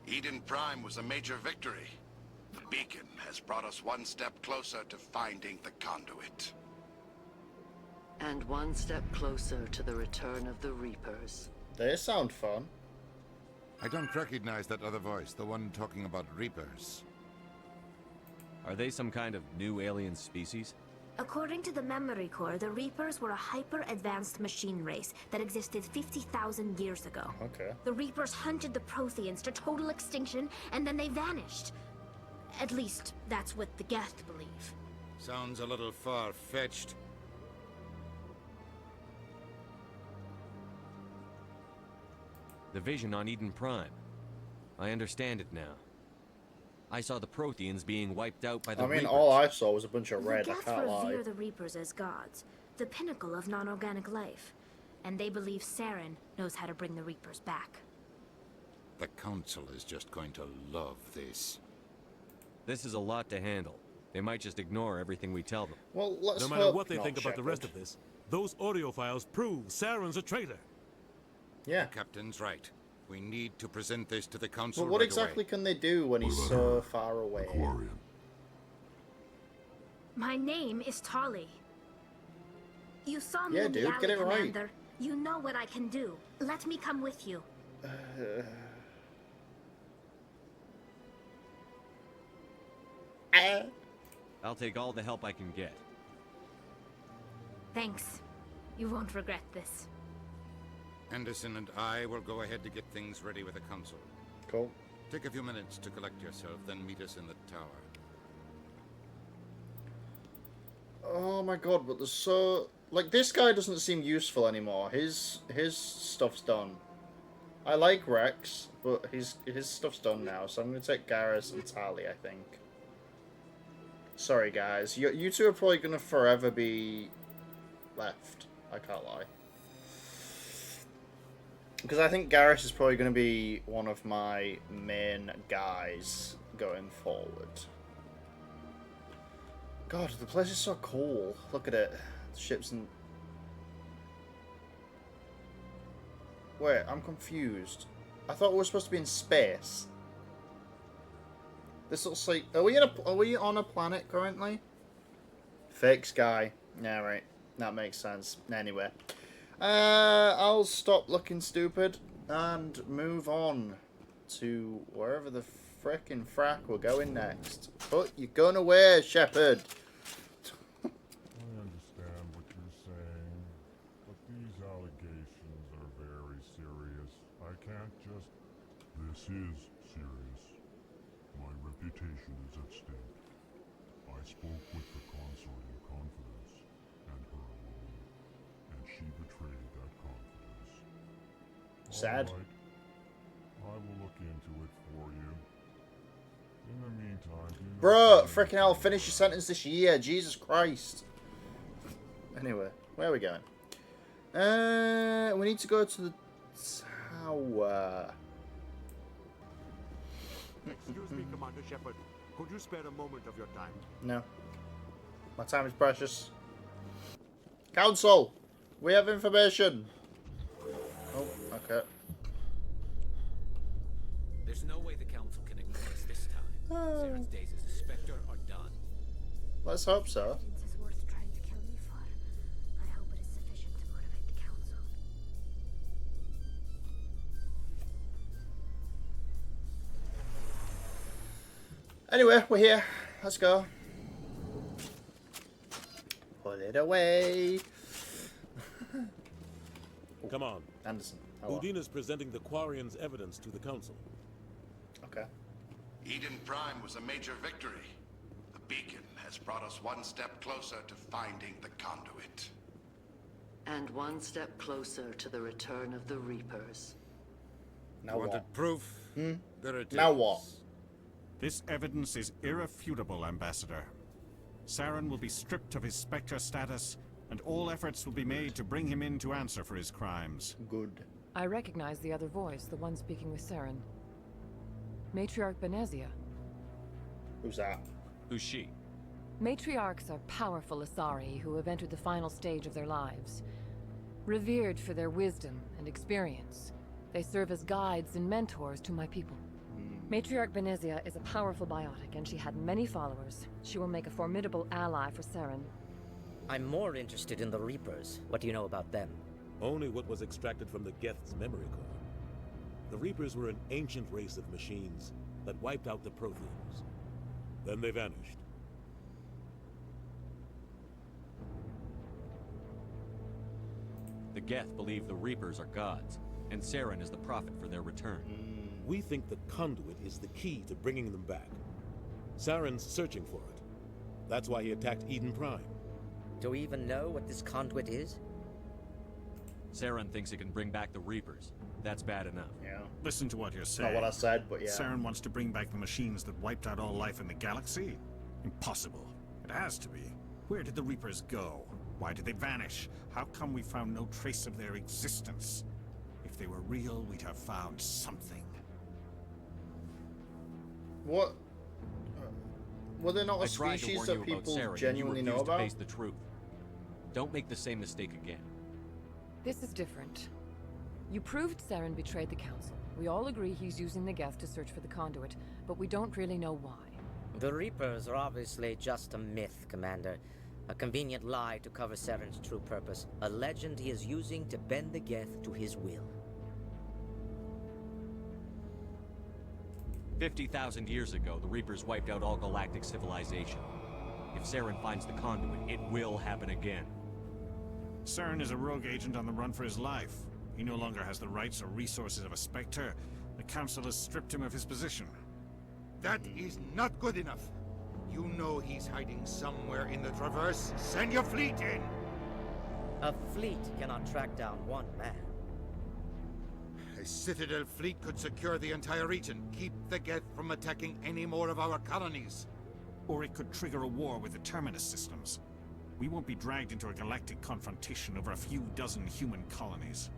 Eden Prime was a major victory. The beacon has brought us one step closer to finding the conduit.
And one step closer to the return of the Reapers.
They sound fun.
I don't recognize that other voice, the one talking about Reapers.
Are they some kind of new alien species?
According to the memory core, the Reapers were a hyper-advanced machine race that existed 50,000 years ago.
Okay.
The Reapers hunted the Protheans to total extinction, and then they vanished. At least, that's what the Geth believe.
Sounds a little far-fetched.
The vision on Eden Prime. I understand it now. I saw the Protheans being wiped out by the Reapers.
All I saw was a bunch of red,
The
I
Geth
can't lie.
revere the Reapers as gods, the pinnacle of non-organic life. And they believe Saren knows how to bring the Reapers back.
The Council is just going to love this.
This is a lot to handle. They might just ignore everything we tell them.
Well, let's
No matter
hope
what they
not,
think about the rest
Shepard.
of this, those audio files prove Saren's a traitor.
Yeah.
The captain's right. We need to present this to the Council
But what
right
exactly
away.
can they do when he's so far away?
My name is Tali. You saw me
Yeah,
in the
dude,
alley,
get it right.
Commander. You know what I can do. Let me come with you.
I'll take all the help I can get.
Thanks. You won't regret this.
Anderson and I will go ahead to get things ready with the Council.
Cool.
Take a few minutes to collect yourself, then meet us in the tower.
Oh my god, but there's so... Like, this guy doesn't seem useful anymore. His stuff's done. I like Rex, but his stuff's done now, so I'm going to take Garrus and Tali, I think. Sorry, guys. You two are probably going to forever be left. I can't lie. Because I think Garrus is probably going to be one of my main guys going forward. God, the place is so cool. Look at it. The ships and... Wait, I'm confused. I thought we were supposed to be in space. This looks like... Are we on a planet currently? Fake sky. Yeah, right. That makes sense. Anyway. I'll stop looking stupid. and move on to wherever the frickin' frack we're going next. Put your gun away, Shepard.
I understand what you're saying, but these allegations are very serious. I can't just... This is serious. My reputation is at stake. I spoke with the consort in confidence, and her alone, and she betrayed that confidence.
Sad.
All right. I will look into it for you. In the meantime, do not
Bro, frickin' hell, finish your sentence this year. Jesus Christ. Anyway, where are we going? We need to go to the tower.
Excuse me, Commander Shepard. Could you spare a moment of your time?
No. My time is precious. Council! We have information! Oh, okay.
There's no way the Council can ignore us this time. Saren's days as a Spectre are done.
Let's hope so.
Evidence is worth trying to kill me for. I hope it is sufficient to motivate the Council.
Anyway, we're here. Let's go. Put it away.
Come on.
Anderson. Hello.
Udina's presenting the Quarians' evidence to the Council.
Okay.
Eden Prime was a major victory. The beacon has brought us one step closer to finding the conduit.
And one step closer to the return of the Reapers.
Now
Wanted
what?
proof?
Hmm?
There it
Now
is.
what?
This evidence is irrefutable, Ambassador. Saren will be stripped of his Spectre status, and all efforts will be made to bring him in to answer for his crimes.
Good.
I recognize the other voice, the one speaking with Saren. Matriarch Benezia.
Who's that?
Who's she?
Matriarchs are powerful Asari who have entered the final stage of their lives. Revered for their wisdom and experience, they serve as guides and mentors to my people. Matriarch Benezia is a powerful biotic, and she had many followers. She will make a formidable ally for Saren.
I'm more interested in the Reapers. What do you know about them?
Only what was extracted from the Geth's memory core. The Reapers were an ancient race of machines that wiped out the Protheans. Then they vanished.
The Geth believe the Reapers are gods, and Saren is the prophet for their return.
We think the conduit is the key to bringing them back. Saren's searching for it. That's why he attacked Eden Prime.
Do we even know what this conduit is?
Saren thinks it can bring back the Reapers. That's bad enough.
Yeah.
Listen to what you're saying.
Not what I said, but yeah.
Saren wants to bring back the machines that wiped out all life in the galaxy? Impossible. It has to be. Where did the Reapers go? Why did they vanish? How come we found no trace of their existence? If they were real, we'd have found something.
What? Were they not a
I tried to
species
warn
that
you
people
about Saren,
genuinely
and you
know
refused
about?
to face the truth. Don't make the same mistake again.
This is different. You proved Saren betrayed the Council. We all agree he's using the Geth to search for the conduit, but we don't really know why.
The Reapers are obviously just a myth, Commander. A convenient lie to cover Saren's true purpose. A legend he is using to bend the Geth to his will.
50,000 years ago, the Reapers wiped out all galactic civilization. If Saren finds the conduit, it will happen again.
Saren is a rogue agent on the run for his life. He no longer has the rights or resources of a Spectre. The Council has stripped him of his position.
That is not good enough. You know he's hiding somewhere in the Traverse. Send your fleet in!
A fleet cannot track down one man.
A Citadel fleet could secure the entire region, keep the Geth from attacking any more of our colonies.
Or it could trigger a war with the Terminus systems. We won't be dragged into a galactic confrontation over a few dozen human colonies.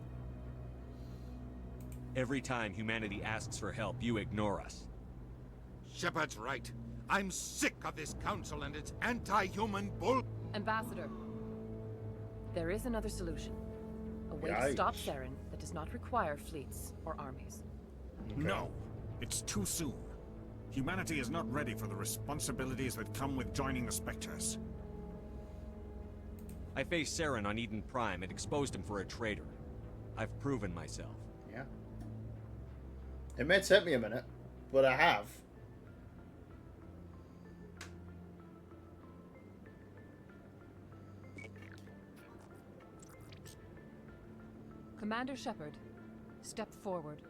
Every time humanity asks for help, you ignore us.
Shepard's right. I'm sick of this council and its anti-human bull...
Ambassador, there is another solution. A way to stop Saren that does not require fleets or armies.
No, it's too soon. Humanity is not ready for the responsibilities that come with joining the Spectres.
I faced Saren on Eden Prime and exposed him for a traitor. I've proven myself.
Yeah. It may take me a minute, but I have.
Commander Shepard, step forward.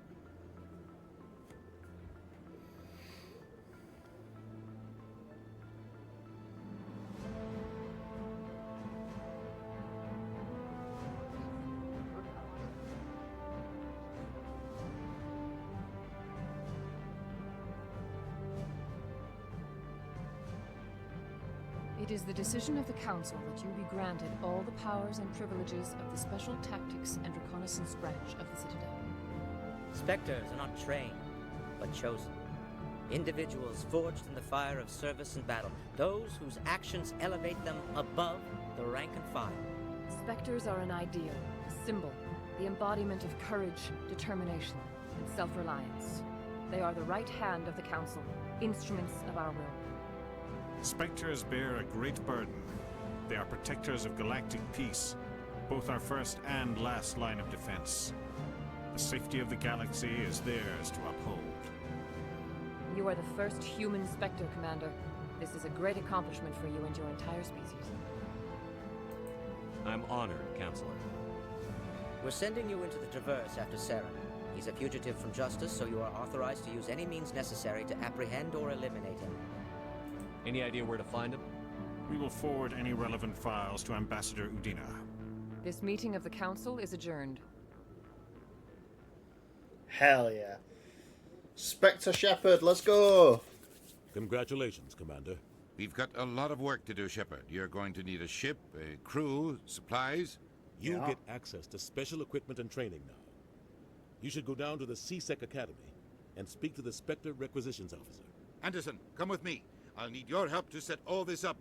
It is the decision of the Council that you be granted all the powers and privileges of the Special Tactics and Reconnaissance Branch of the Citadel.
Spectres are not trained, but chosen. Individuals forged in the fire of service and battle. Those whose actions elevate them above the rank and file.
Spectres are an ideal, a symbol, the embodiment of courage, determination, and self-reliance. They are the right hand of the Council, instruments of our will.
Spectres bear a great burden. They are protectors of galactic peace, both our first and last line of defense. The safety of the galaxy is theirs to uphold.
You are the first human Spectre, Commander. This is a great accomplishment for you and your entire species.
I'm honored, Counselor.
We're sending you into the Traverse after Saren. He's a fugitive from justice, so you are authorized to use any means necessary to apprehend or eliminate him.
Any idea where to find him?
We will forward any relevant files to Ambassador Udina.
This meeting of the Council is adjourned.
Hell yeah. Spectre Shepard, let's go!
Congratulations, Commander.
We've got a lot of work to do, Shepard. You're going to need a ship, a crew, supplies.
You get access to special equipment and training now. You should go down to the CSEC Academy and speak to the Spectre Requisitions Officer.
Anderson, come with me. I'll need your help to set all this up.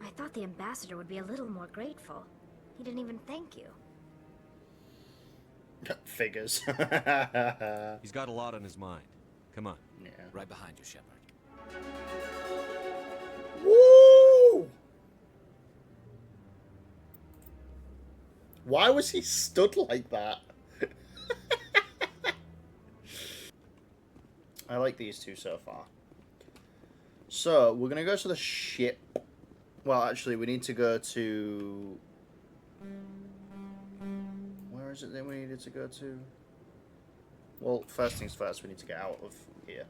I thought the ambassador would be a little more grateful. He didn't even thank you.
Figures.
He's got a lot on his mind. Come on.
Yeah.
Right behind you, Shepard.
Woo! Why was he stood like that? I like these two so far. So, we're going to go to the ship. Well, actually, we need to go to... Where is it then we needed to go to? Well, first things first, we need to get out of here.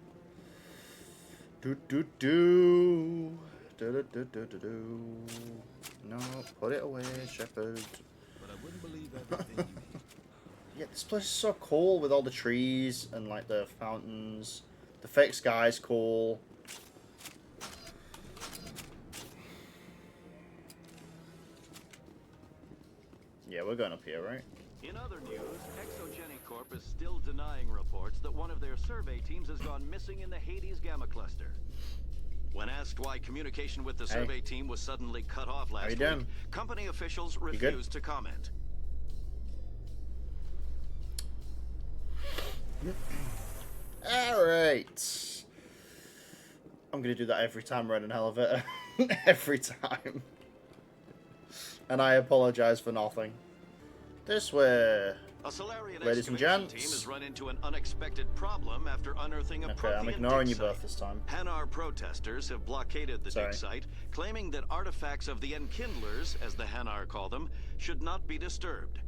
Do-do-do. Do-do-do-do-do-do. No, put it away, Shepard.
But I wouldn't believe everything you hear.
Yeah, this place is so cool with all the trees and like the fountains. The fake sky's cool. Yeah, we're going up here, right?
In other news, Exogenic Corp is still denying reports that one of their survey teams has gone missing in the Hades Gamma Cluster. When asked why communication with the survey team was suddenly cut off last week, company officials refused to comment.
Alright. I'm going to do that every time we're in an elevator. Every time. And I apologize for nothing. This way.
A Solarian
Ladies and
excavation
gents.
team has run into an unexpected problem after unearthing a
Okay, I'm
Prothean
ignoring
dig
you both
site.
this time.
Hanar protesters have blockaded the dig site, claiming that artifacts of the Enkindlers, as the Hanar call them, should not be disturbed.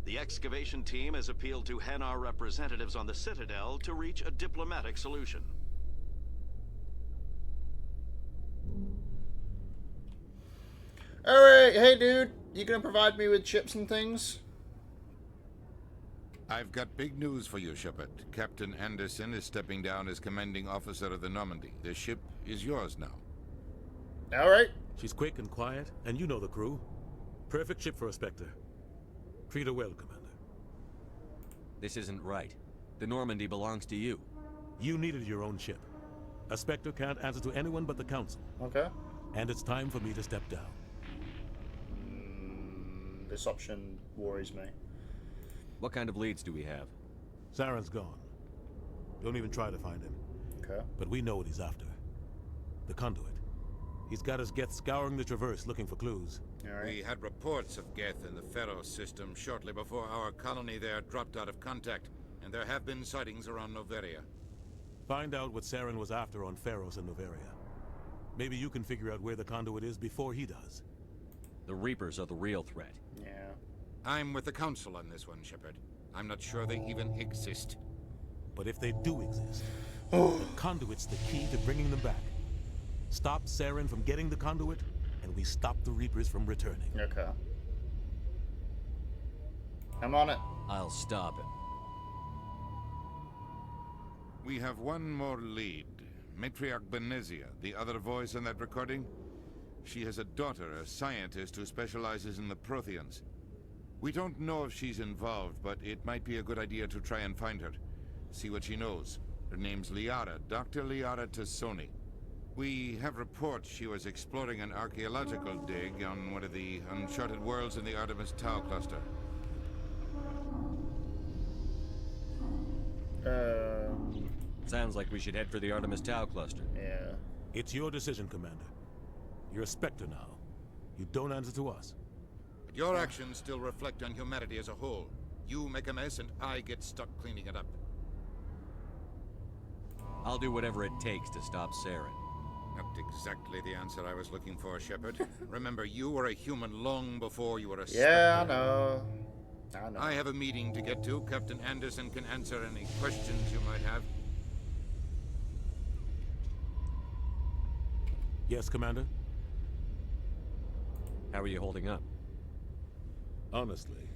The excavation team has appealed to Hanar representatives on the Citadel to reach a diplomatic solution.
Alright, hey dude, you gonna provide me with chips and things?
I've got big news for you, Shepard. Captain Anderson is stepping down as commanding officer of the Normandy. The ship is yours now.
Alright.
She's quick and quiet, and you know the crew. Perfect ship for a Spectre. Treat her well, Commander.
This isn't right. The Normandy belongs to you.
You needed your own ship. A Spectre can't answer to anyone but the Council.
Okay.
And it's time for me to step down.
This option worries me.
What kind of leads do we have?
Saren's gone. Don't even try to find him.
Okay.
But we know what he's after. The conduit. He's got us Geth scouring the Traverse looking for clues.
We had reports of Geth in the Pharos system shortly before our colony there dropped out of contact, and there have been sightings around Noveria.
Find out what Saren was after on Pharos and Noveria. Maybe you can figure out where the conduit is before he does.
The Reapers are the real threat.
Yeah.
I'm with the Council on this one, Shepard. I'm not sure they even exist.
But if they do exist, the conduit's the key to bringing them back. Stop Saren from getting the conduit, and we stop the Reapers from returning.
Okay. I'm on it.
I'll stop him.
We have one more lead. Matriarch Benezia, the other voice in that recording. She has a daughter, a scientist who specializes in the Protheans. We don't know if she's involved, but it might be a good idea to try and find her. See what she knows. Her name's Liara, Dr. Liara Tassoni. We have reports she was exploring an archaeological dig on one of the uncharted worlds in the Artemis Tau cluster.
Sounds like we should head for the Artemis Tau cluster.
Yeah.
It's your decision, Commander. You're a Spectre now. You don't answer to us.
But your actions still reflect on humanity as a whole. You make a mess and I get stuck cleaning it up.
I'll do whatever it takes to stop Saren.
Not exactly the answer I was looking for, Shepard. Remember, you were a human long before you were a Spectre.
Yeah, I know.
I have a meeting to get to. Captain Anderson can answer any questions you might have.
Yes, Commander?
How are you holding up?
Honestly,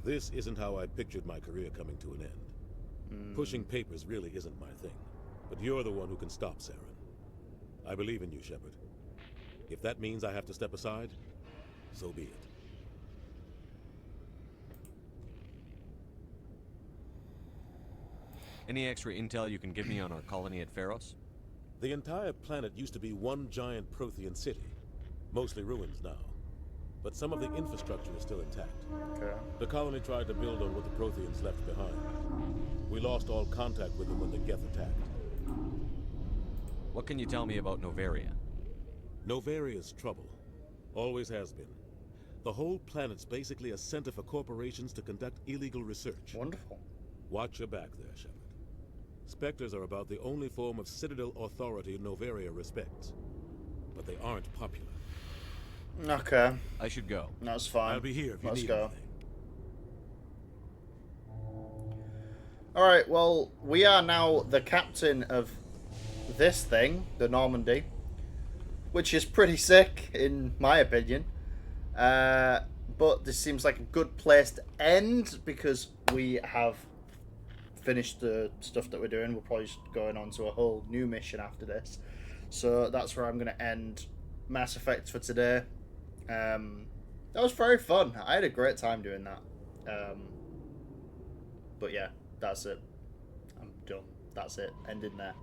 this isn't how I pictured my career coming to an end. Pushing papers really isn't my thing. But you're the one who can stop Saren. I believe in you, Shepard. If that means I have to step aside, so be it.
Any extra intel you can give me on our colony at Pharos?
The entire planet used to be one giant Prothean city. Mostly ruins now. But some of the infrastructure is still intact.
Okay.
The colony tried to build on what the Protheans left behind. We lost all contact with them when the Geth attacked.
What can you tell me about Noveria?
Noveria's trouble. Always has been. The whole planet's basically a center for corporations to conduct illegal research.
Wonderful.
Watch your back there, Shepard. Spectres are about the only form of Citadel authority Noveria respects. But they aren't popular.
Okay.
I should go.
That's fine.
I'll be here if you
Let's
need
go.
anything.
Alright, well, we are now the captain of this thing, the Normandy, which is pretty sick, in my opinion. But this seems like a good place to end, because we have finished the stuff that we're doing. We're probably just going on to a whole new mission after this. So that's where I'm going to end Mass Effect for today. That was very fun. I had a great time doing that. But yeah, that's it. I'm done. That's it. Ending there.